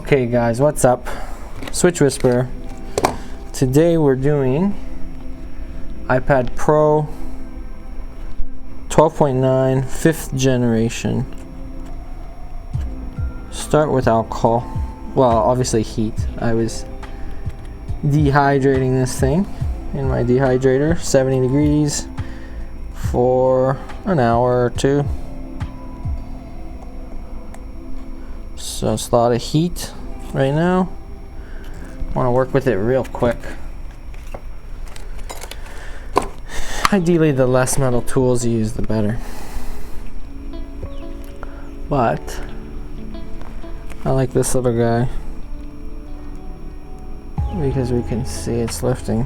Okay guys, what's up? Switch Whisperer. Today we're doing iPad Pro 12.9 5th generation. Start with alcohol. Well, obviously heat. I was dehydrating this thing in my dehydrator, 70 degrees for an hour or two. So it's a lot of heat right now. I want to work with it real quick. Ideally, the less metal tools you use, the better. But I like this little guy because we can see it's lifting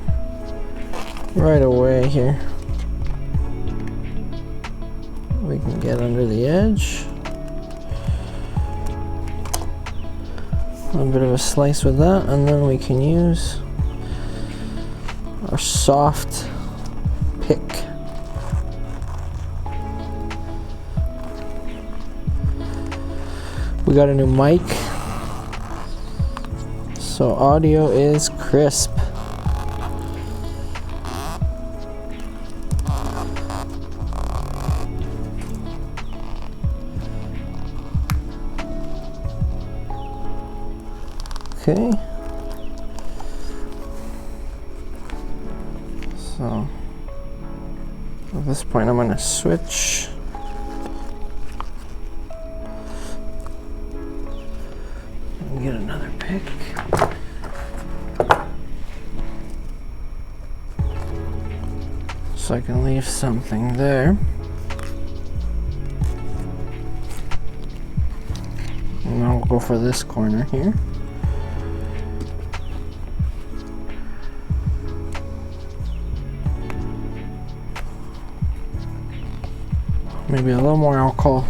right away here. We can get under the edge. A little bit of a slice with that, and then we can use our soft pick. We got a new mic, so audio is crisp. Okay, so at this point I'm going to switch. And get another pick. So I can leave something there. And I'll go for this corner here. Maybe a little more alcohol.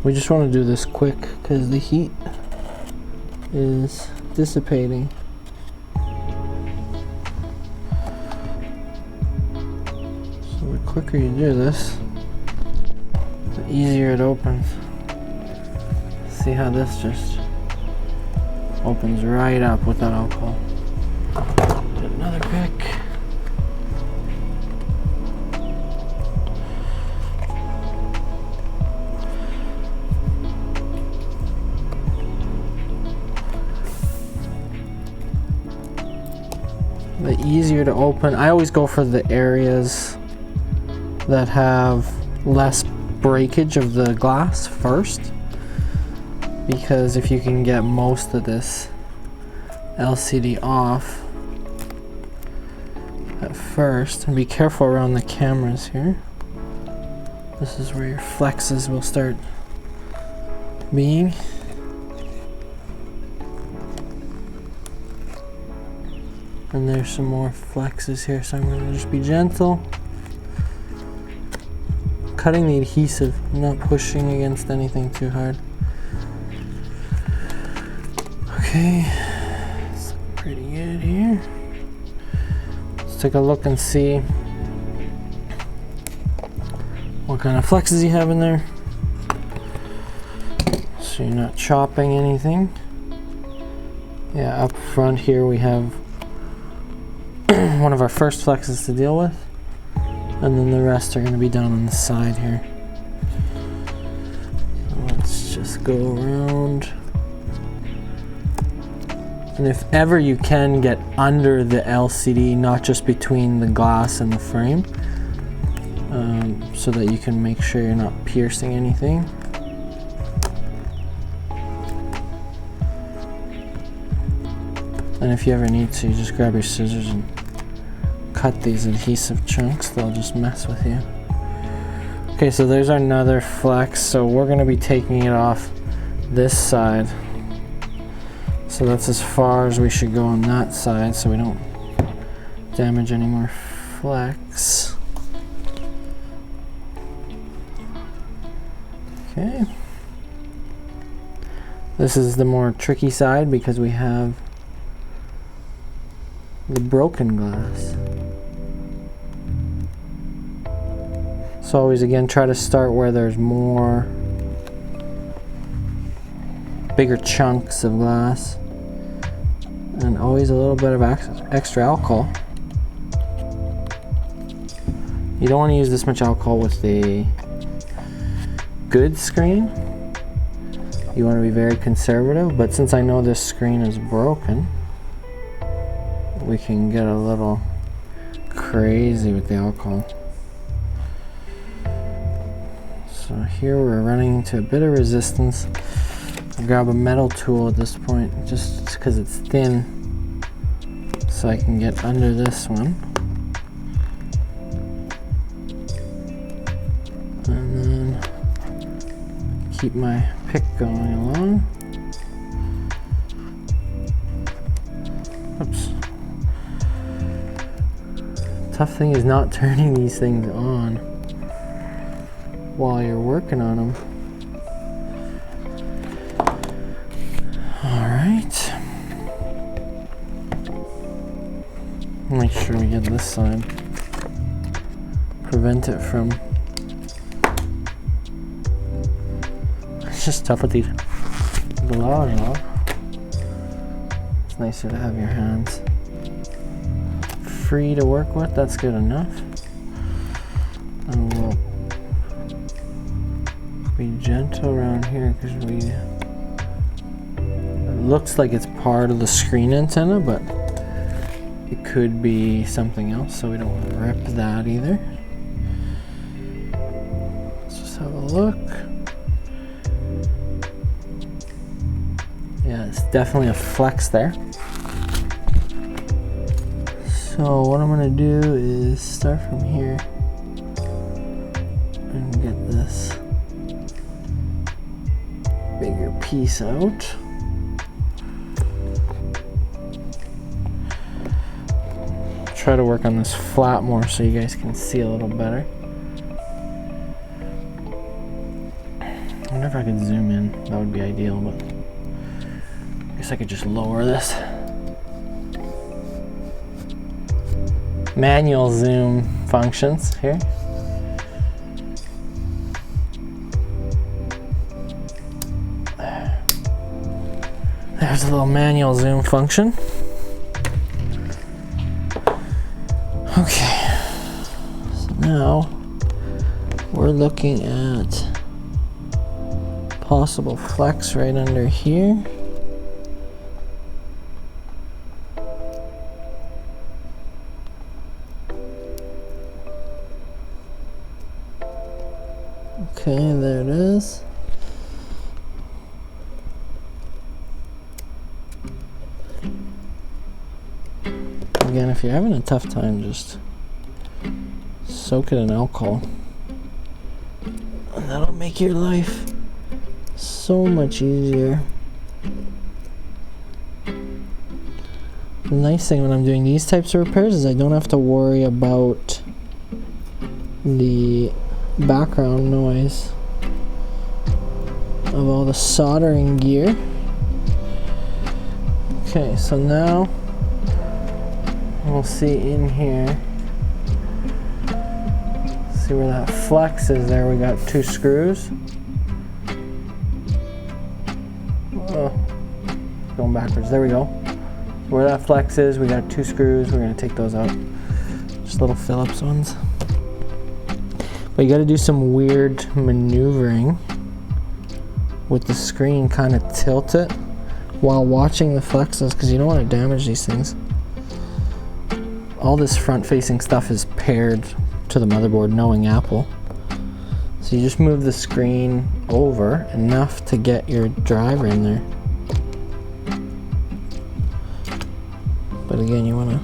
We just want to do this quick because the heat is dissipating. So the quicker you do this, the easier it opens. See how this just opens right up without alcohol. Get another pick. The easier to open. I always go for the areas that have less breakage of the glass first, because if you can get most of this LCD off at first, and be careful around the cameras here. This is where your flexes will start being. And there's some more flexes here, so I'm going to just be gentle. Cutting the adhesive, not pushing against anything too hard. Okay, it's pretty good here. Let's take a look and see what kind of flexes you have in there. So you're not chopping anything. Yeah, up front here we have one of our first flexes to deal with, and then the rest are going to be down on the side here. So let's just go around, and if ever you can get under the LCD, not just between the glass and the frame, so that you can make sure you're not piercing anything. And if you ever need to, you just grab your scissors and cut these adhesive chunks. They'll just mess with you. Okay, so there's another flex. So we're going to be taking it off this side. So that's as far as we should go on that side, so we don't damage any more flex. Okay. This is the more tricky side because we have the broken glass. So always again try to start where there's more bigger chunks of glass, and always a little bit of extra alcohol. You don't want to use this much alcohol with the good screen. You want to be very conservative, but since I know this screen is broken, we can get a little crazy with the alcohol. So here we're running into a bit of resistance. I'll grab a metal tool at this point, just because it's thin, so I can get under this one. And then keep my pick going along. Oops. Tough thing is not turning these things on while you're working on them. Alright. Make sure we get this side. Prevent it from... It's just tough with these gloves off. It's nicer to have your hands free to work with. That's good enough. And we'll be gentle around here because it looks like it's part of the screen antenna, but it could be something else, so we don't want to rip that either. Let's just have a look. Yeah, it's definitely a flex there. So what I'm gonna do is start from here and get this bigger piece out. Try to work on this flat more so you guys can see a little better. I wonder if I could zoom in. That would be ideal, but I guess I could just lower this. Manual zoom functions here. There's a little manual zoom function. Okay, so now we're looking at possible flex right under here. Okay, there it is. Again, if you're having a tough time, just soak it in alcohol. And that'll make your life so much easier. The nice thing when I'm doing these types of repairs is I don't have to worry about the background noise of all the soldering gear. Okay, so now we'll see in here, see where that flex is there. We got 2 screws. Oh, going backwards. There we go. Where that flex is, we got 2 screws. We're going to take those out. Just little Phillips ones. But you got to do some weird maneuvering with the screen, kind of tilt it while watching the flexes, because you don't want to damage these things. All this front-facing stuff is paired to the motherboard, knowing Apple. So you just move the screen over enough to get your driver in there. But again, you want to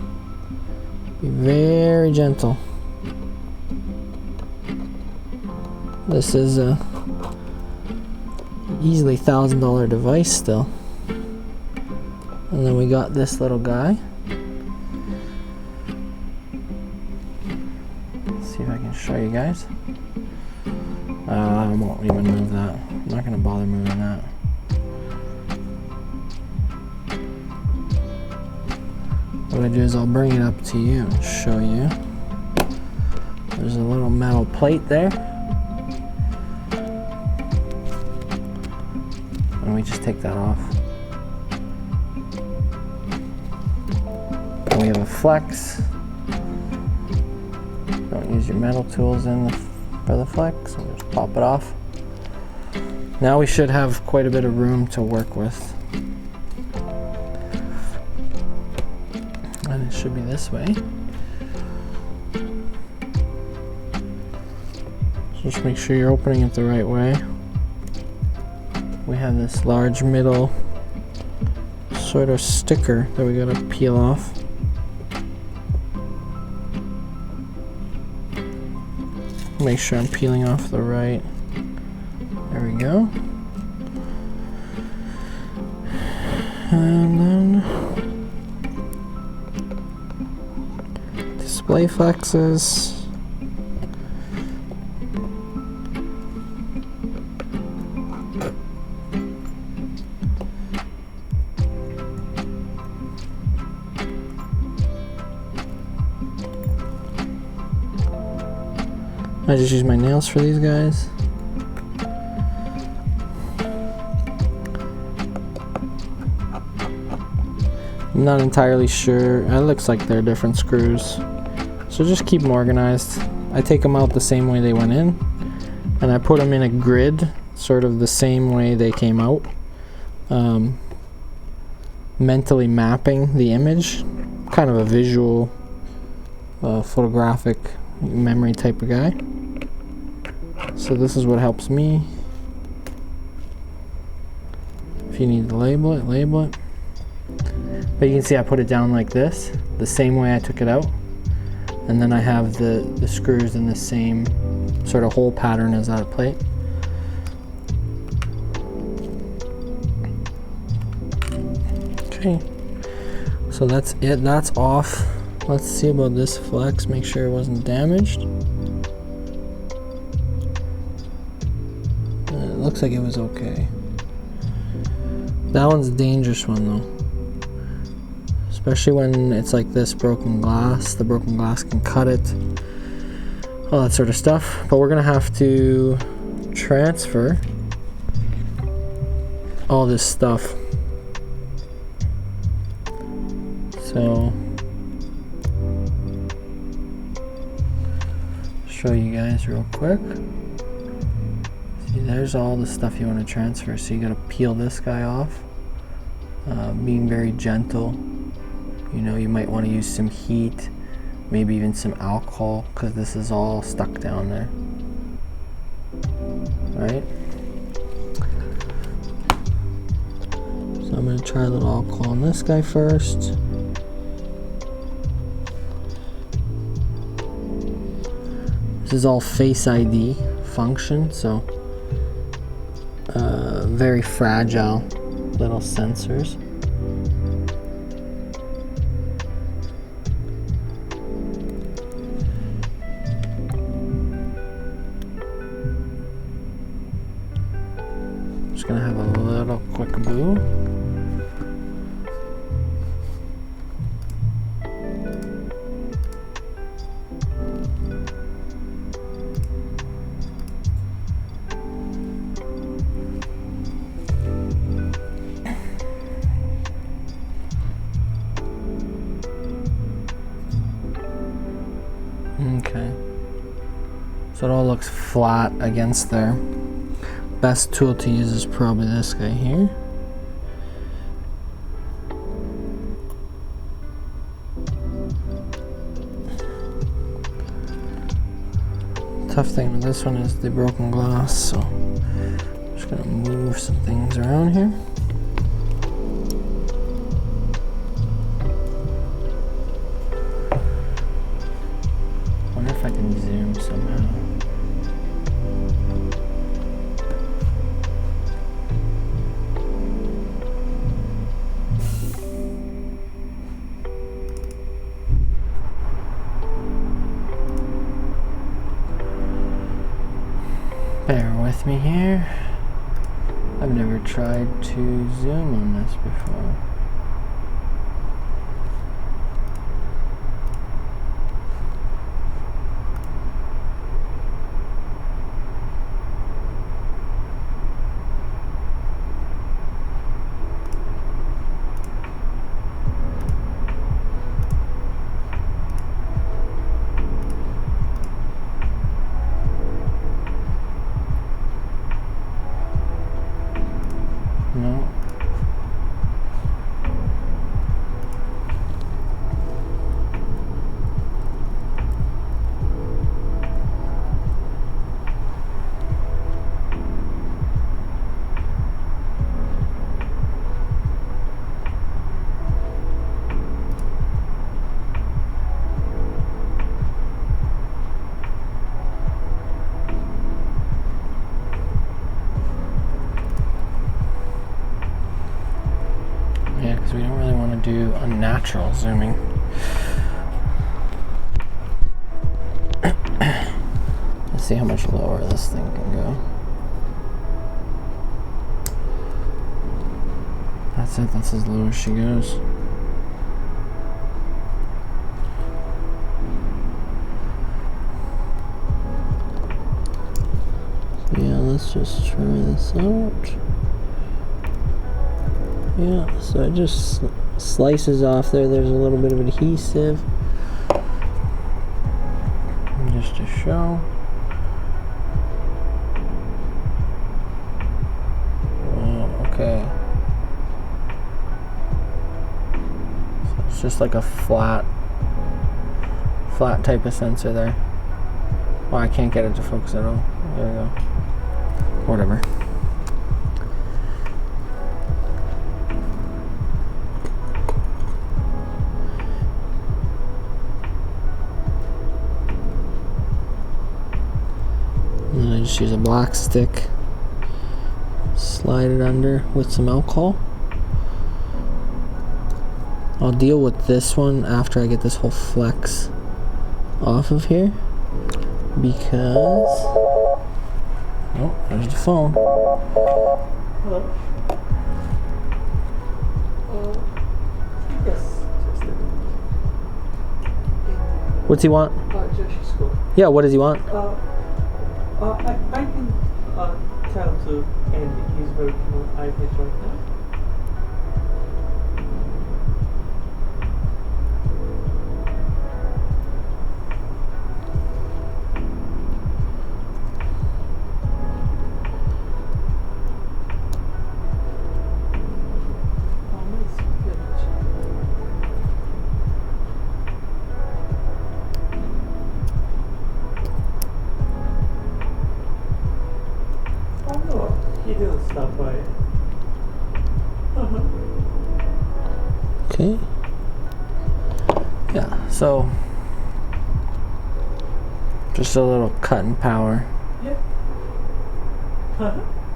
be very gentle. This is a easily $1,000 device still. And then we got this little guy. Let's see if I can show you guys. I won't even move that. I'm not going to bother moving that. What I do is I'll bring it up to you and show you. There's a little metal plate there. And we we just take that off. And we have a flex. Don't use your metal tools for the flex, and just pop it off. Now we should have quite a bit of room to work with. And it should be this way. Just make sure you're opening it the right way. We have this large middle sort of sticker that we gotta peel off. Make sure I'm peeling off the right. There we go. And then display flexes. I just use my nails for these guys. I'm not entirely sure. It looks like they're different screws. So just keep them organized. I take them out the same way they went in, and I put them in a grid, sort of the same way they came out. Mentally mapping the image, kind of a visual, photographic memory type of guy. So this is what helps me. If you need to label it, label it. But you can see I put it down like this, the same way I took it out. And then I have the screws in the same sort of hole pattern as that plate. Okay, so that's it, that's off. Let's see about this flex, make sure it wasn't damaged. It looks like it was okay. That one's a dangerous one though. Especially when it's like this broken glass. The broken glass can cut it. All that sort of stuff. But we're gonna have to transfer all this stuff. So show you guys real quick. See, there's all the stuff you want to transfer. So you got to peel this guy off, being very gentle. You know, you might want to use some heat, maybe even some alcohol, because this is all stuck down there. Right? So I'm going to try a little alcohol on this guy first. This is all Face ID function, so very fragile little sensors. Just gonna have a little quick boo. Okay, so it all looks flat against there. Best tool to use is probably this guy here. Tough thing with this one is the broken glass, so I'm just gonna move some things around here. Wonder if I can zoom somehow. Bear with me here. I've never tried to zoom on this before. because we don't really want to do unnatural zooming. Let's see how much lower this thing can go. That's it, that's as low as she goes. Yeah, let's just try this out. Yeah, so it just slices off there. There's a little bit of adhesive. And just to show. Oh, okay. So it's just like a flat type of sensor there. Oh, I can't get it to focus at all. There we go. Whatever. And then I just use a black stick, slide it under with some alcohol. I'll deal with this one after I get this whole flex off of here, because oh, there's the phone. Hello. Yes, just What's he want? just go. Yeah, what does he want? I can tell to Andy he's working on iPad right now. He didn't stop by. Okay. Yeah, so just a little cut in power. Yeah.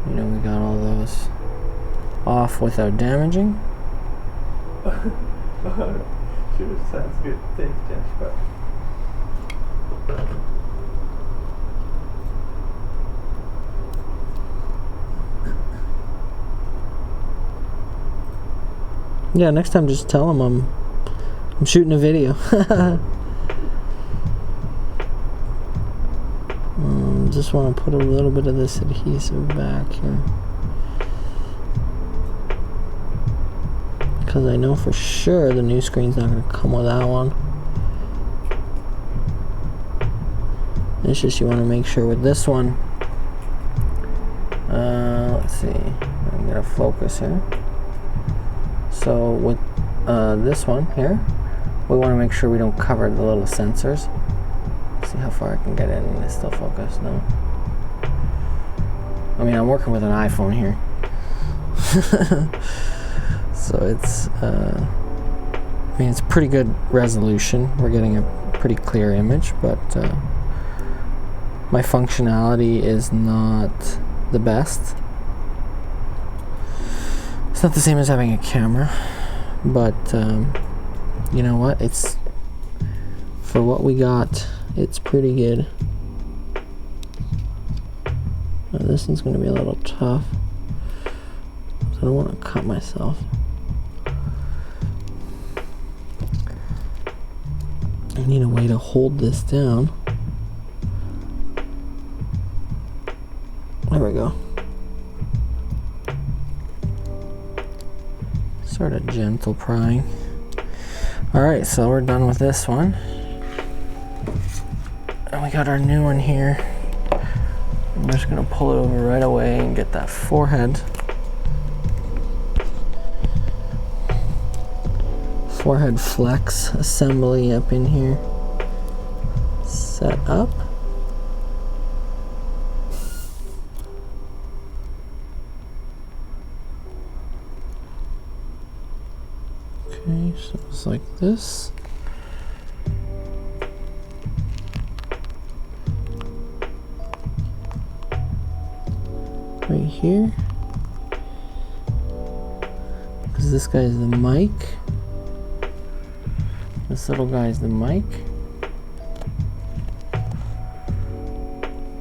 You know, we got all those off without damaging. Sure, sounds good. Thanks, Josh. Yeah, next time just tell him I'm shooting a video. Just want to put a little bit of this adhesive back here, because I know for sure the new screen's not going to come with that one. It's just you want to make sure with this one. Let's see, I'm going to focus here. So with this one here, we want to make sure we don't cover the little sensors. See how far I can get in and it's still focused. No. I mean, I'm working with an iPhone here. So it's, I mean, it's pretty good resolution. We're getting a pretty clear image, but my functionality is not the best. It's not the same as having a camera, but you know what? It's, for what we got, it's pretty good. Now this one's going to be a little tough, so I don't want to cut myself. I need a way to hold this down. There we go. Sort of gentle prying. Alright, so we're done with this one. And we got our new one here. I'm just gonna pull it over right away and get that forehead flex assembly up in here set up. Okay, so it's like this. Right here. because this guy is the mic. This little guy is the mic.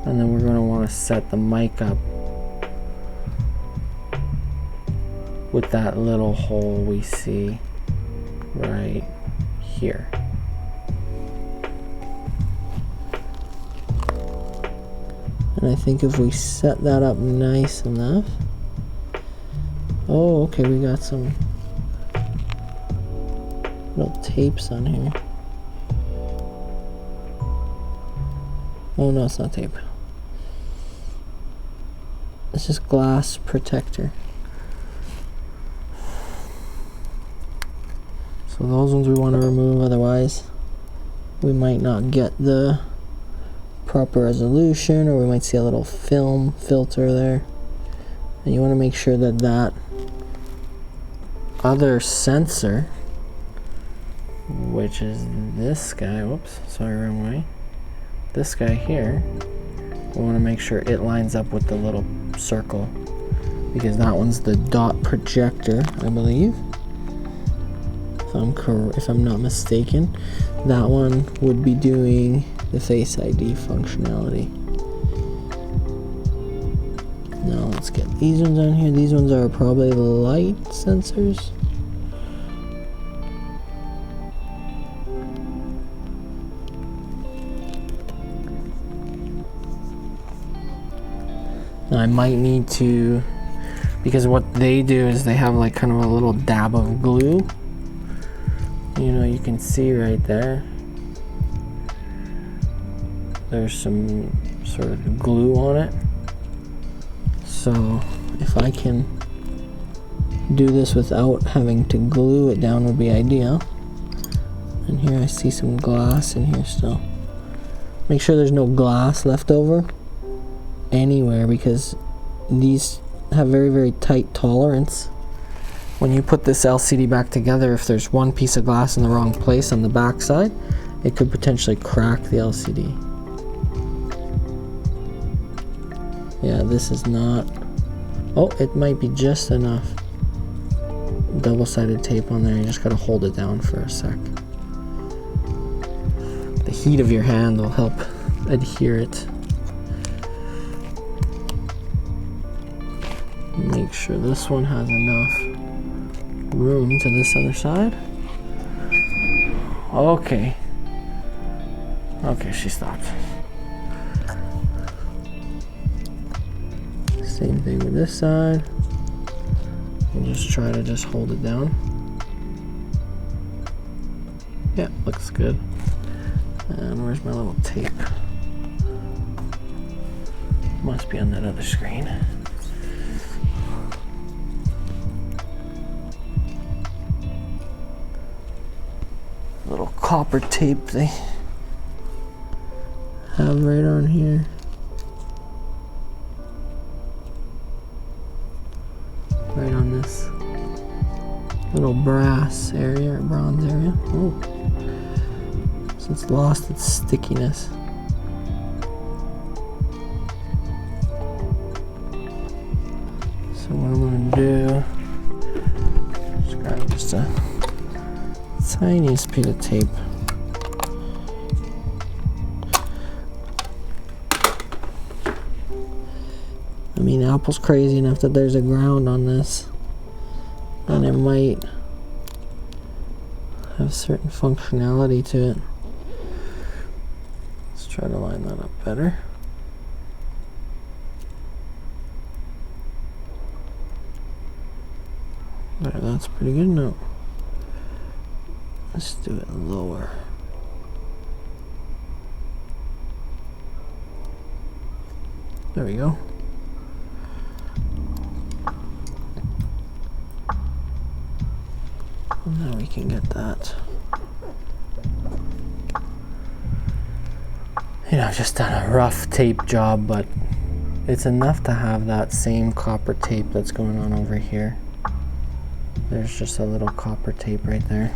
And then we're going to want to set the mic up with that little hole we see right here. And I think if we set that up nice enough. Oh, okay, we got some little tapes on here. Oh no, it's not tape. It's just glass protector. So those ones we want to remove, otherwise we might not get the proper resolution, or we might see a little film filter there. And you want to make sure that that other sensor, which is this guy, whoops, sorry, wrong way. This guy here, we want to make sure it lines up with the little circle, because that one's the dot projector, I believe. If I'm not mistaken, that one would be doing the Face ID functionality. Now let's get these ones on here. These ones are probably light sensors. Now I might need to, because what they do is they have like kind of a little dab of glue. You know, you can see right there. There's some sort of glue on it. So if I can do this without having to glue it down would be ideal. And here I see some glass in here still. Make sure there's no glass left over anywhere, because these have very, very tight tolerance. When you put this LCD back together, if there's one piece of glass in the wrong place on the back side, it could potentially crack the LCD. Yeah, this is not... Oh, it might be just enough double-sided tape on there. You just gotta hold it down for a sec. The heat of your hand will help adhere it. Make sure this one has enough room to this other side. Okay. Okay, she stopped. Same thing with this side. We'll just try to just hold it down. Yeah, looks good. And where's my little tape? Must be on that other screen. Little copper tape they have right on here. Right on this little brass area or bronze area. Oh, so it's lost its stickiness. So what I'm gonna do is grab just a tiniest piece of tape. I mean, Apple's crazy enough that there's a ground on this, and it might have certain functionality to it. Let's try to line that up better. There, that's pretty good. No. Let's do it lower. There we go. Now we can get that. You know, just done a rough tape job, but it's enough to have that same copper tape that's going on over here. There's just a little copper tape right there.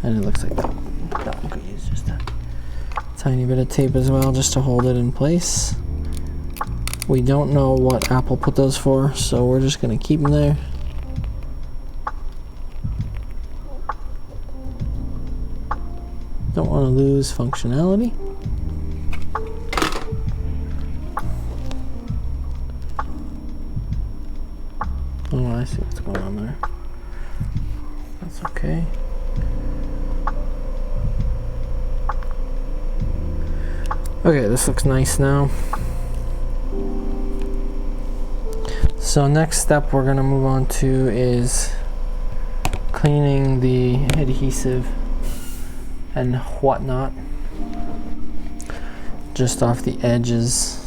And it looks like that one could use just a tiny bit of tape as well, just to hold it in place. We don't know what Apple put those for, so we're just gonna keep them there. Don't want to lose functionality. Oh, I see what's going on there. That's okay. Okay, this looks nice now. So next step we're gonna move on to is cleaning the adhesive and whatnot just off the edges.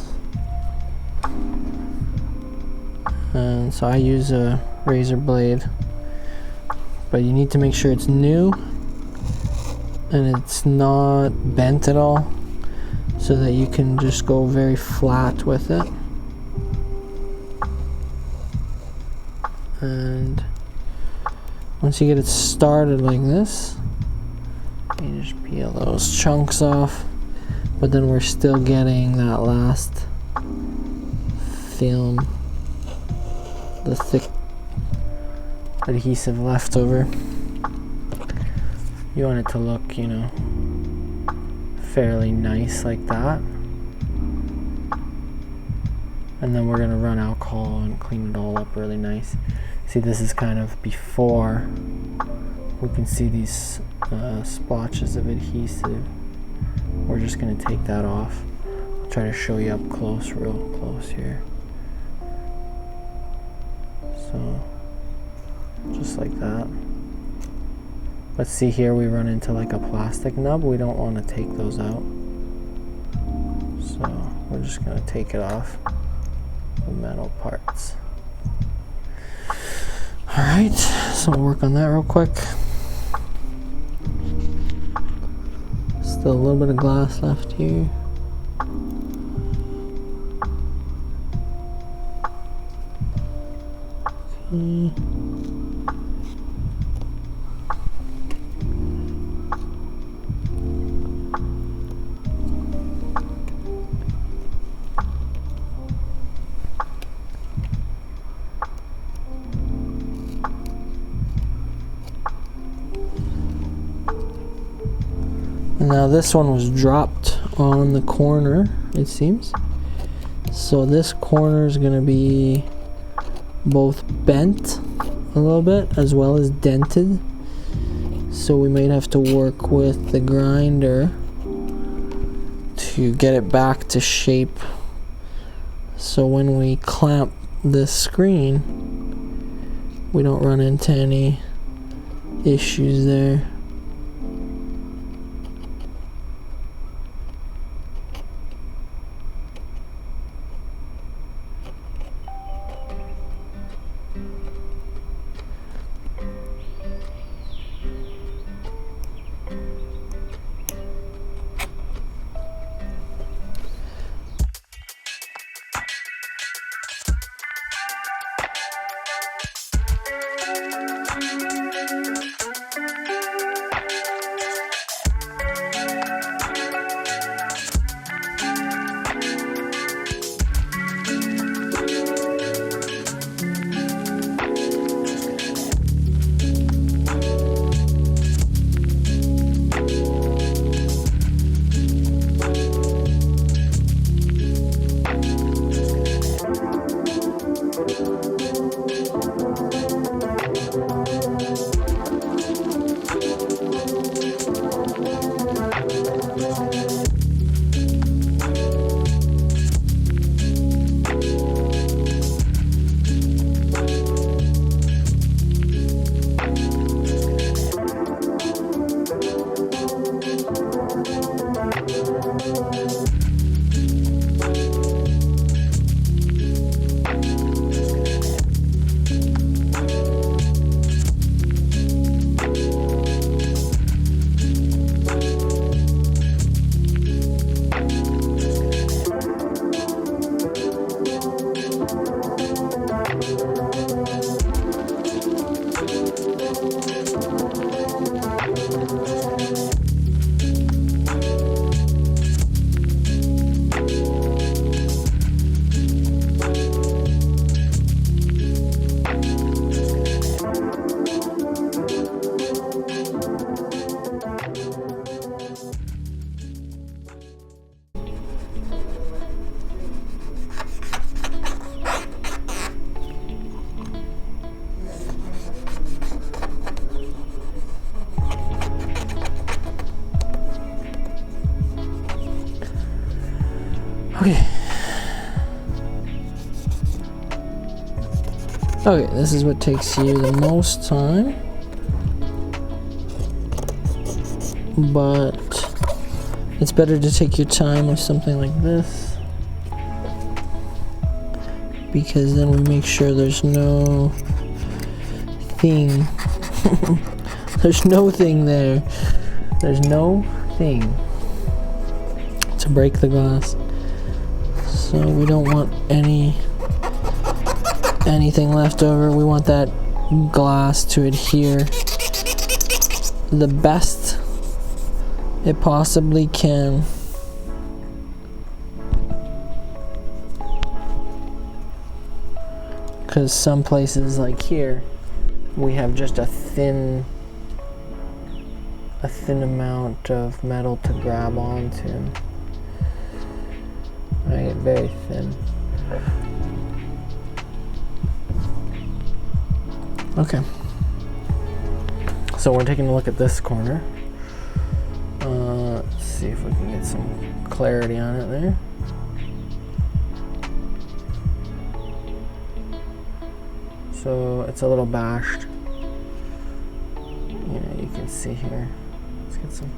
And so I use a razor blade, but you need to make sure it's new and it's not bent at all, so that you can just go very flat with it. And once you get it started like this, you just peel those chunks off, but then we're still getting that last film, the thick adhesive left over. You want it to look, you know, fairly nice like that. And then we're gonna run alcohol and clean it all up really nice. See, this is kind of before we can see these splotches of adhesive. We're just gonna take that off. I'll try to show you up close, real close here. So, just like that. Let's see here, we run into like a plastic nub. We don't want to take those out. So, we're just gonna take it off the metal parts. Alright, so we'll work on that real quick. Still a little bit of glass left here. Okay. Now this one was dropped on the corner, it seems. So this corner is going to be both bent a little bit as well as dented. So we might have to work with the grinder to get it back to shape. So when we clamp this screen, we don't run into any issues there. Okay. Okay, this is what takes you the most time. But it's better to take your time with something like this, because then we make sure there's no thing. There's no thing there. There's no thing to break the glass. So we don't want anything left over. We want that glass to adhere the best it possibly can. Because some places like here, we have just a thin amount of metal to grab onto. Right, very thin. Okay. So we're taking a look at this corner. Let's see if we can get some clarity on it there. So it's a little bashed. You know, you can see here. Let's get some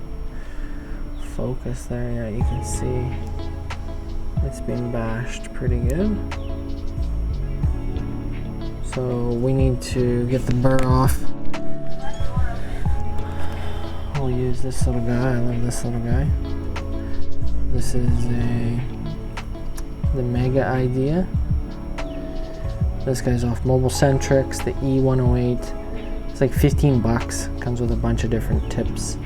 focus there. Yeah, you can see it's been bashed pretty good. So we need to get the burr off. We'll use this little guy. I love this little guy. This is the Mega Idea. This guy's off Mobile Centrics, the E108. It's like 15 bucks. Comes with a bunch of different tips.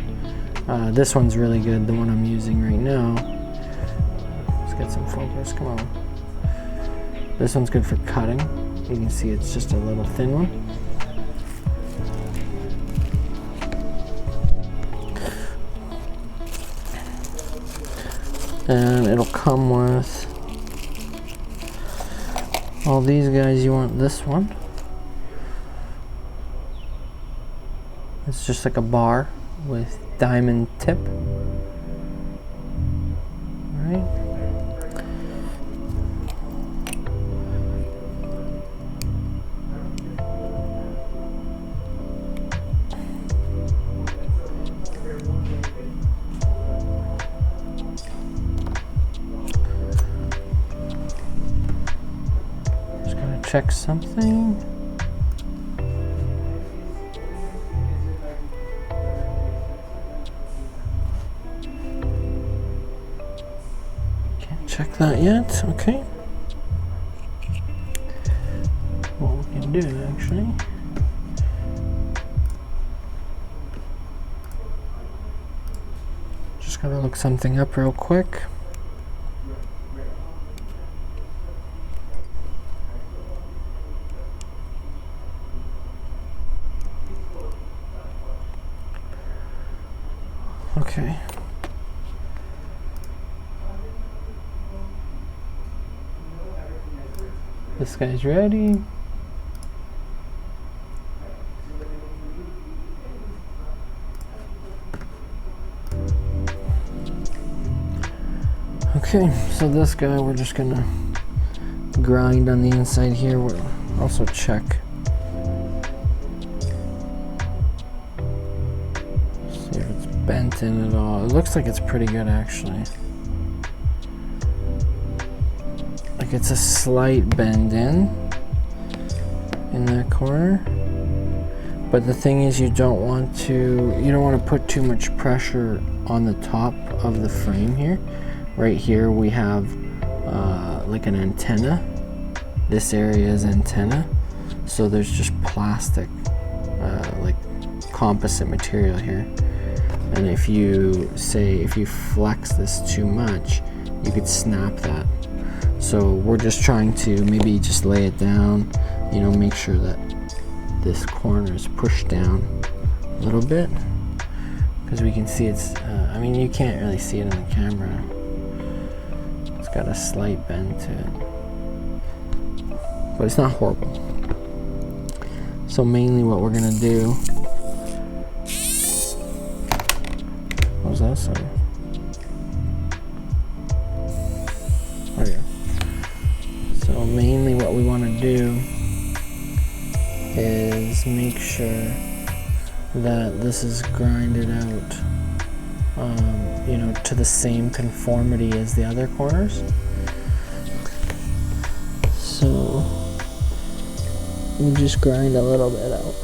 This one's really good, the one I'm using right now. Let's get some focus, come on. This one's good for cutting. You can see it's just a little thin one. And it'll come with all these guys. You want this one. It's just like a bar with diamond tip. All right. Check something. Can't check that yet. Okay. What we can do actually. Just gotta look something up real quick. Okay. This guy's ready. Okay, so this guy we're just gonna grind on the inside here. We'll also check. See if it's bent in at all. It looks like it's pretty good actually. Like it's a slight bend in that corner. But the thing is you don't want to put too much pressure on the top of the frame here. Right here we have like an antenna. This area is antenna. So there's just plastic, like composite material here. And if you flex this too much, you could snap that. So we're just trying to maybe just lay it down, make sure that this corner is pushed down a little bit. Because we can see it's, you can't really see it in the camera. It's got a slight bend to it. But it's not horrible. So mainly what we're gonna do, what was that sound? make sure that this is grinded out, you know, to the same conformity as the other corners. So we'll just grind a little bit out.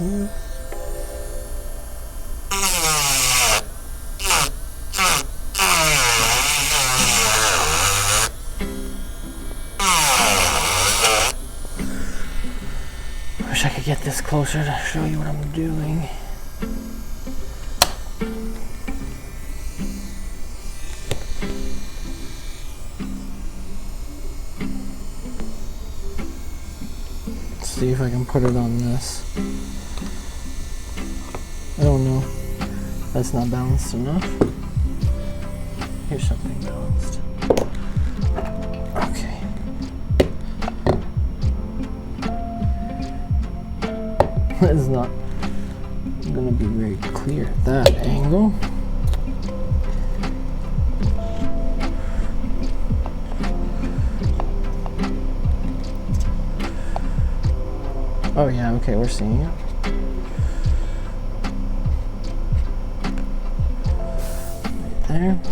Okay. Wish I could get this closer to show you what I'm doing. Let's see if I can put it on this. Oh no, that's not balanced enough. Here's something balanced. Okay. It's not gonna be very clear at that angle. Oh yeah, okay, we're seeing it. Right there.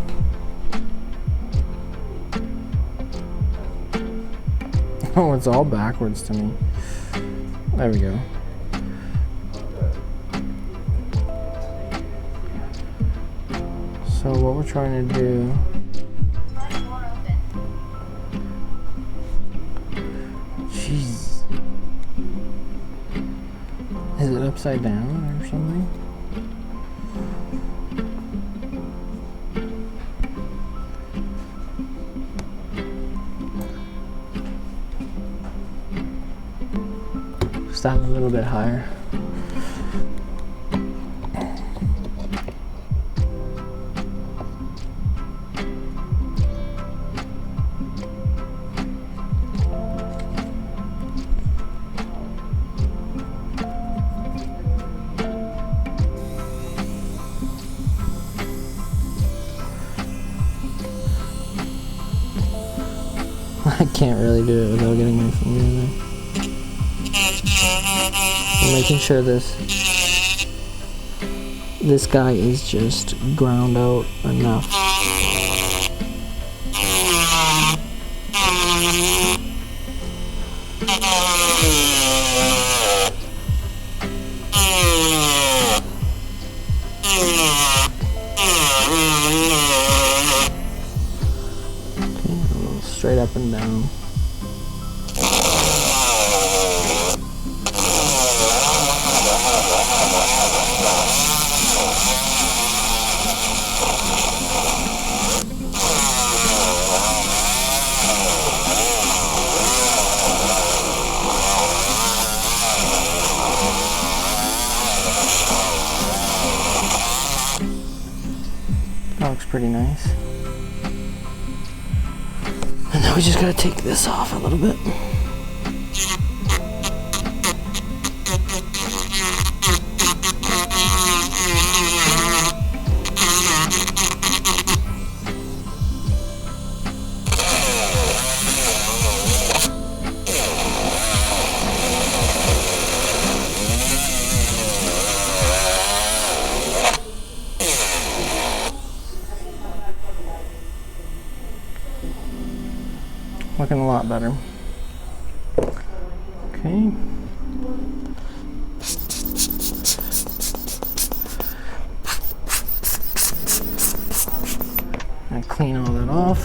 Oh, it's all backwards to me. There we go. So what we're trying to do, jeez, is it upside down or something? Stand a little bit higher. I can't really do it without getting my finger in there. I'm making sure this guy is just ground out enough. Straight up and down. That looks pretty nice. And now we just gotta take this off a little bit. Looking a lot better. Okay. I clean all that off.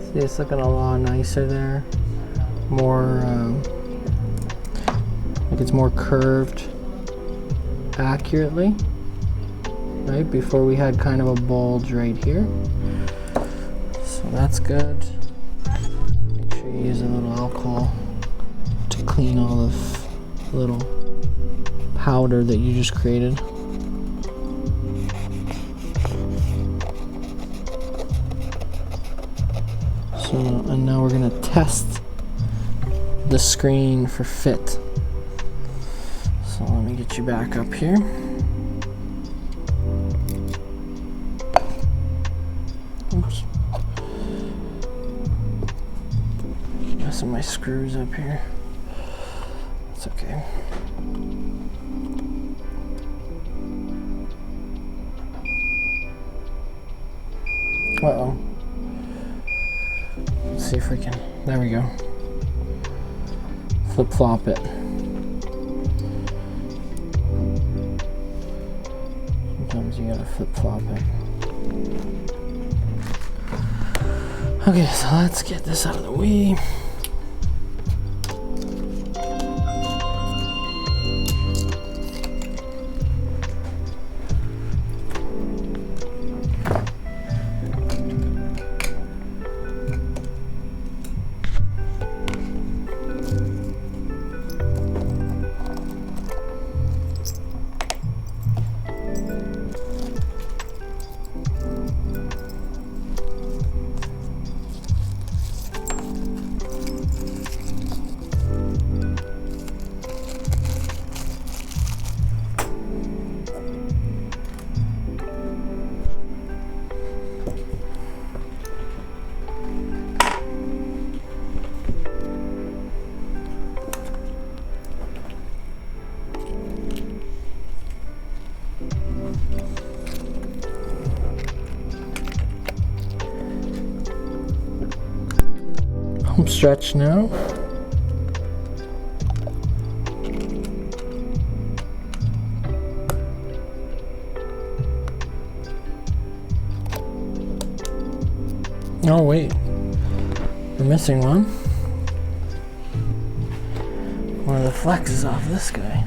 See, it's looking a lot nicer there. More, like it's more curved accurately. Right, before we had kind of a bulge right here. So that's good. Make sure you use a little alcohol to clean all the little powder that you just created. So, and now we're gonna test the screen for fit. get you back up here. Oops. Messing my screws up here. It's okay. Uh-oh. Let's see if we can, there we go. Flip-flop it. Sometimes you gotta flip-flop it. Okay, so let's get this out of the way. Home stretch now. Oh wait, we're missing one. One of the flexes off this guy.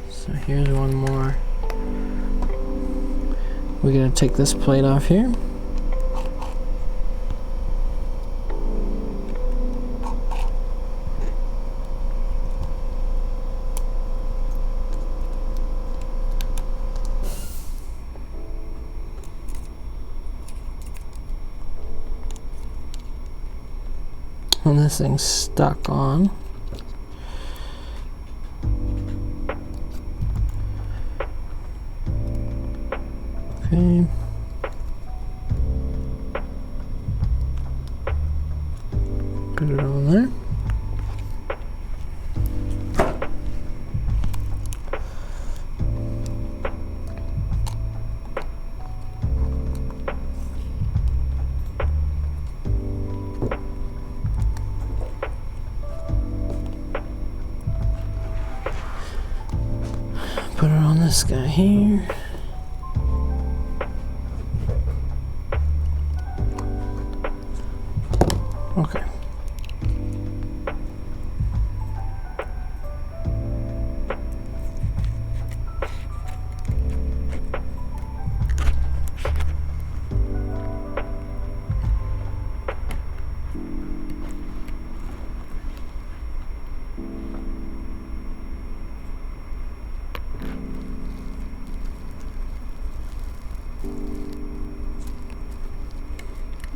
So here's one more. We're gonna take this plate off here. And this thing's stuck on. Okay. Put it on there. Put it on this guy here. Okay.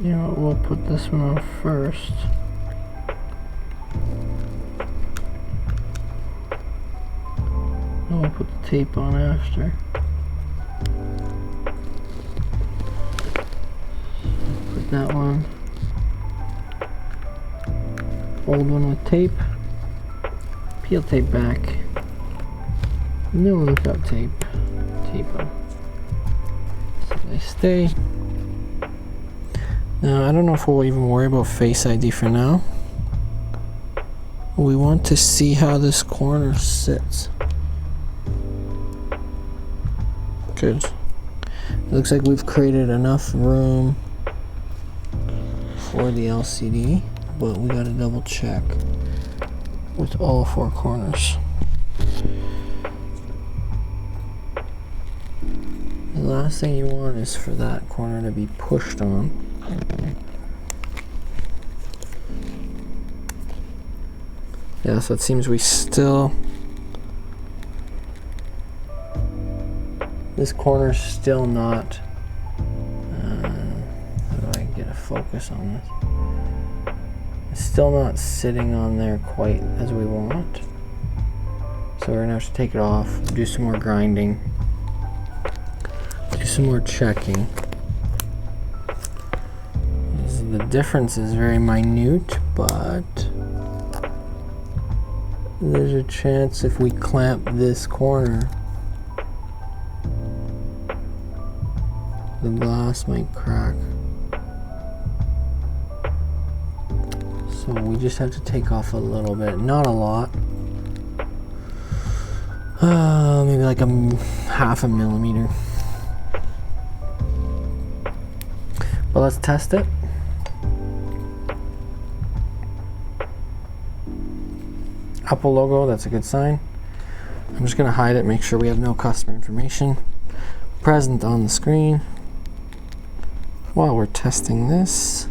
You know what, we'll put this one on first. And we'll put the tape on after. Put that one. Old one with tape. Peel tape back. New one without tape. Tape on. So they stay. Now, I don't know if we'll even worry about Face ID for now. We want to see how this corner sits. Good. It looks like we've created enough room for the LCD, but we gotta double check with all four corners. The last thing you want is for that corner to be pushed on. Yeah, so it seems we still, this corner's still not, how do I get a focus on this? It's still not sitting on there quite as we want. So we're gonna have to take it off, do some more grinding, do some more checking. The difference is very minute, but there's a chance if we clamp this corner, the glass might crack. So we just have to take off a little bit, not a lot. Maybe like half a millimeter. But let's test it. Apple logo, that's a good sign. I'm just gonna hide it, make sure we have no customer information present on the screen while we're testing this.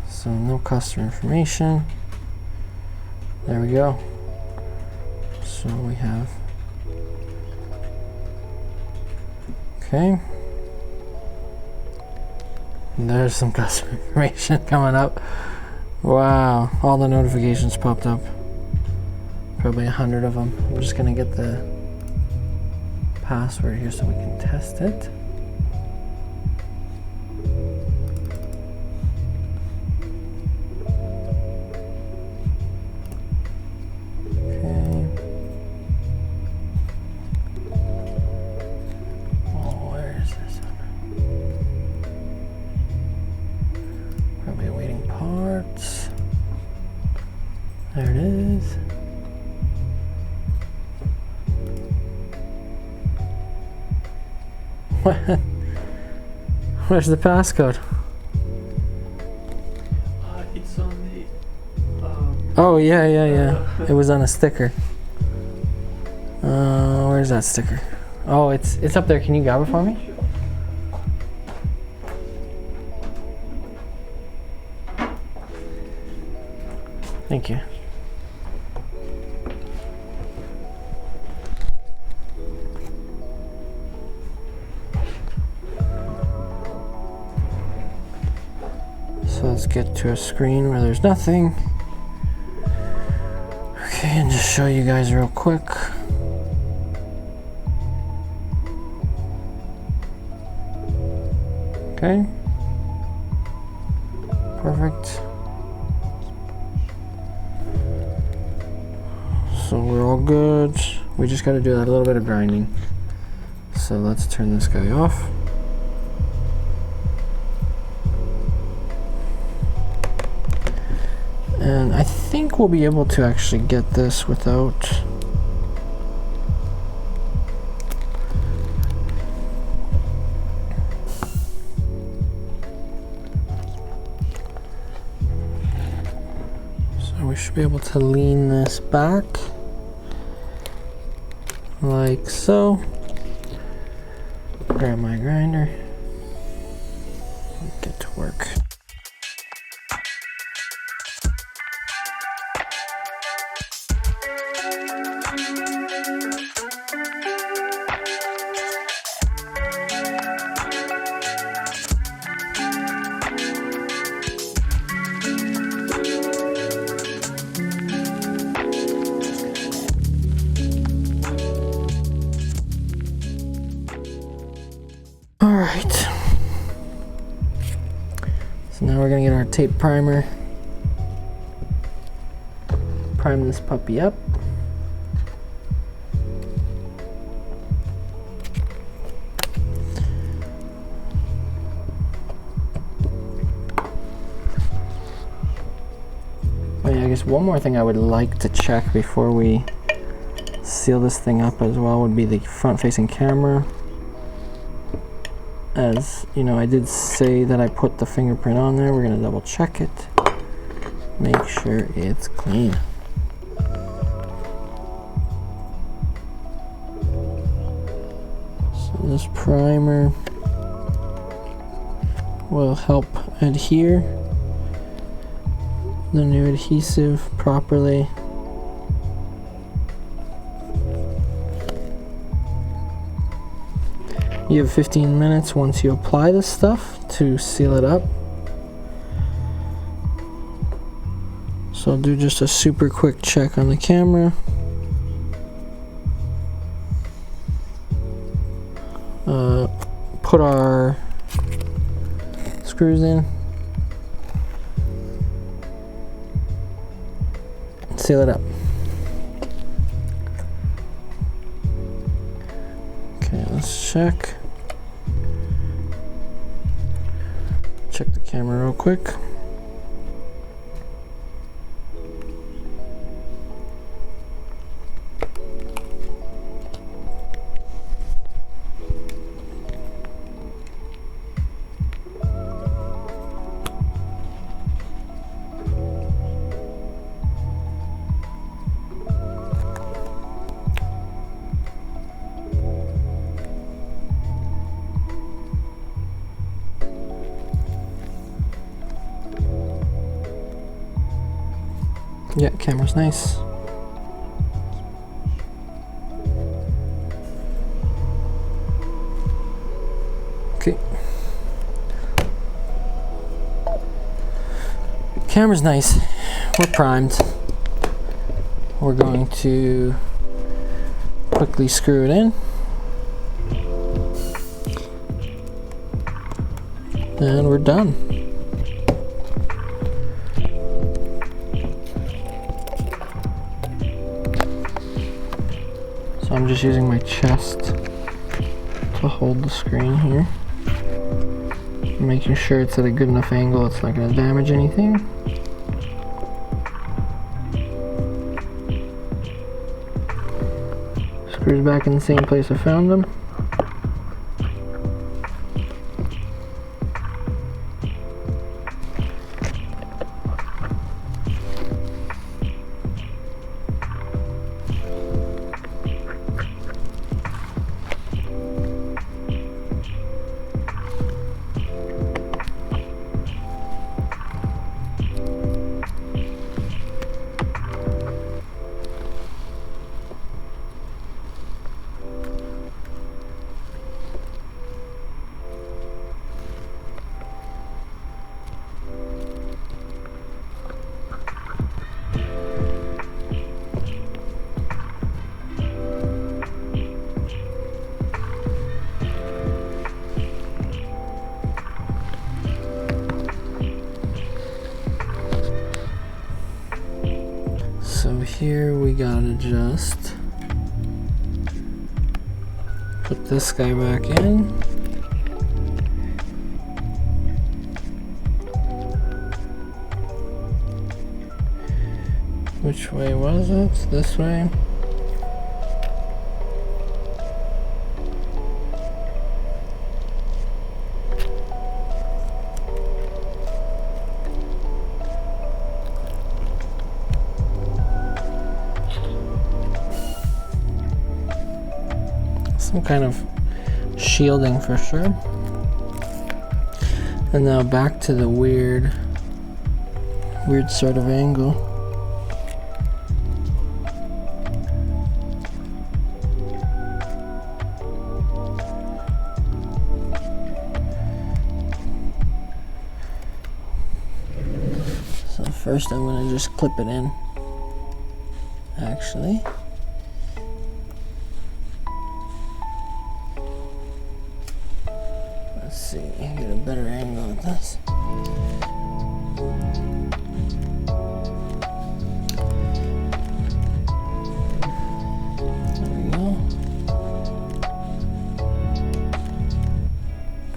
So no customer information. There we go. So we have, okay. There's some customer information coming up. Wow, all the notifications popped up. Probably 100 of them. I'm just gonna get the password here so we can test it. Okay. Oh, where is this one? Probably awaiting parts. There it is. What? Where's the passcode? It's on the. Oh yeah. It was on a sticker. Where's that sticker? Oh, it's up there. Can you grab it for me? Thank you. So let's get to a screen where there's nothing. Okay, and just show you guys real quick. Okay. Perfect. So we're all good. We just got to do that a little bit of grinding. So let's turn this guy off. And I think we'll be able to actually get this without so we should be able to lean this back like so. Grab my grinder, get to work. Alright, so now we're going to get our tape primer, prime this puppy up. Oh yeah, I guess one more thing I would like to check before we seal this thing up as well would be the front-facing camera. As you know, I did say that I put the fingerprint on there. We're going to double check it, make sure it's clean. So this primer will help adhere the new adhesive properly. You have 15 minutes once you apply this stuff to seal it up. So I'll do just a super quick check on the camera. Put our screws in. Seal it up. Okay, let's check. Check the camera real quick. Yeah, camera's nice. Okay. Camera's nice. We're primed. We're going to quickly screw it in. And we're done. So I'm just using my chest to hold the screen here. Making sure it's at a good enough angle it's not going to damage anything. Screws back in the same place I found them. So here we gotta just put this guy back in. Which way was it? This way? Some kind of shielding for sure. And now back to the weird sort of angle. So first I'm gonna just clip it in, actually. Let's see, get a better angle at this. There we go.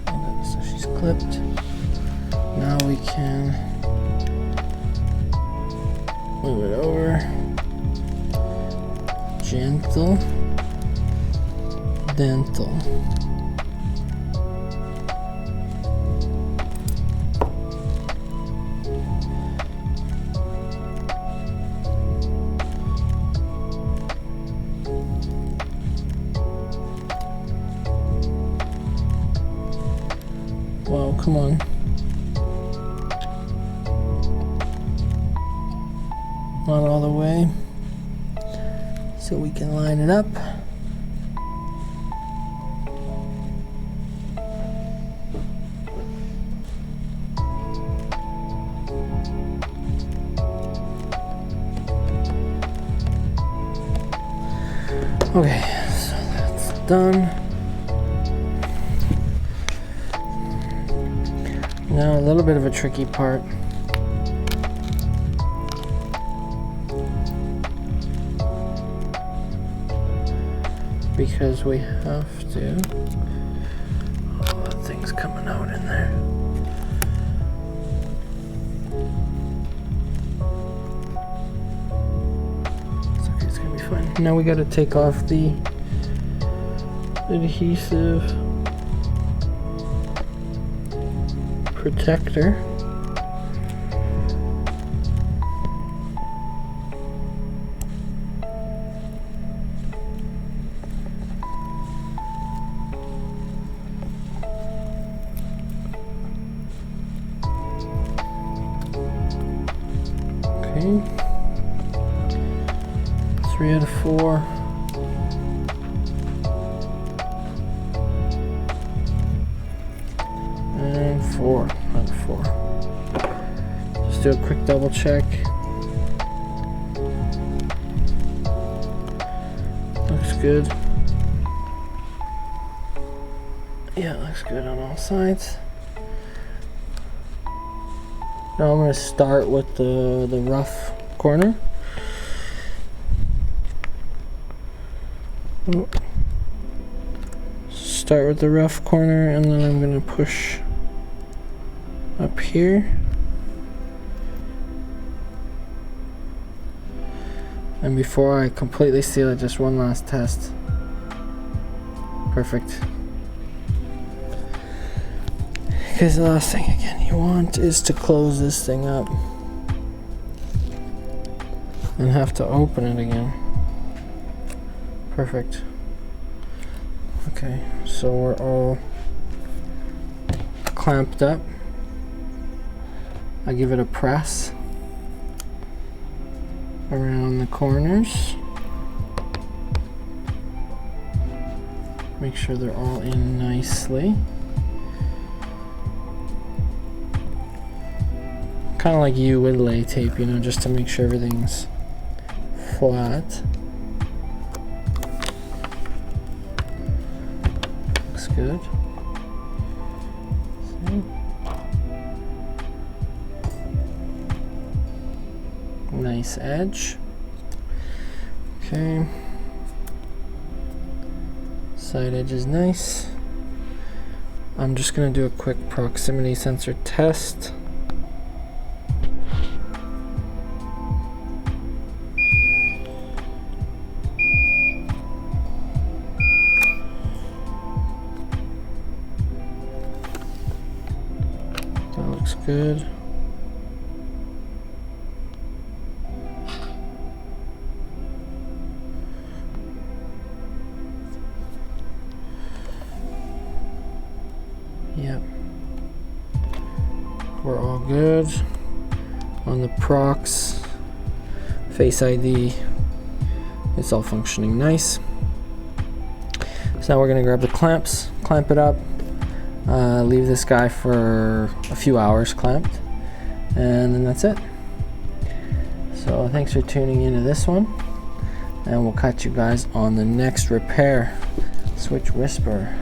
Okay, so she's clipped. Now we can move it over. Gentle. Dental. Wow, come on. Not all the way. So we can line it up. Okay, so that's done. Now a little bit of a tricky part. Because we have to. Oh, that thing's coming out in there. It's okay, it's gonna be fine. Now we gotta take off the adhesive protector. Okay. 3 out of 4. And 4 out of 4. Just do a quick double check. Looks good. Yeah, looks good on all sides. Now I'm going to start with the rough corner. Start with the rough corner, and then I'm going to push up here. And before I completely seal it, just one last test. Perfect. Because the last thing again you want is to close this thing up and have to open it again. Perfect. Okay, so we're all clamped up. I give it a press around the corners. Make sure they're all in nicely. Kind of like you would lay tape, you know, just to make sure everything's flat. Looks good. See? Nice edge. Okay. Side edge is nice. I'm just going to do a quick proximity sensor test. That looks good. Yep. We're all good. On the prox, Face ID, it's all functioning nice. So now we're gonna grab the clamps, clamp it up, leave this guy for a few hours clamped, and then that's it. So thanks for tuning into this one, and we'll catch you guys on the next repair. Switch Whisper.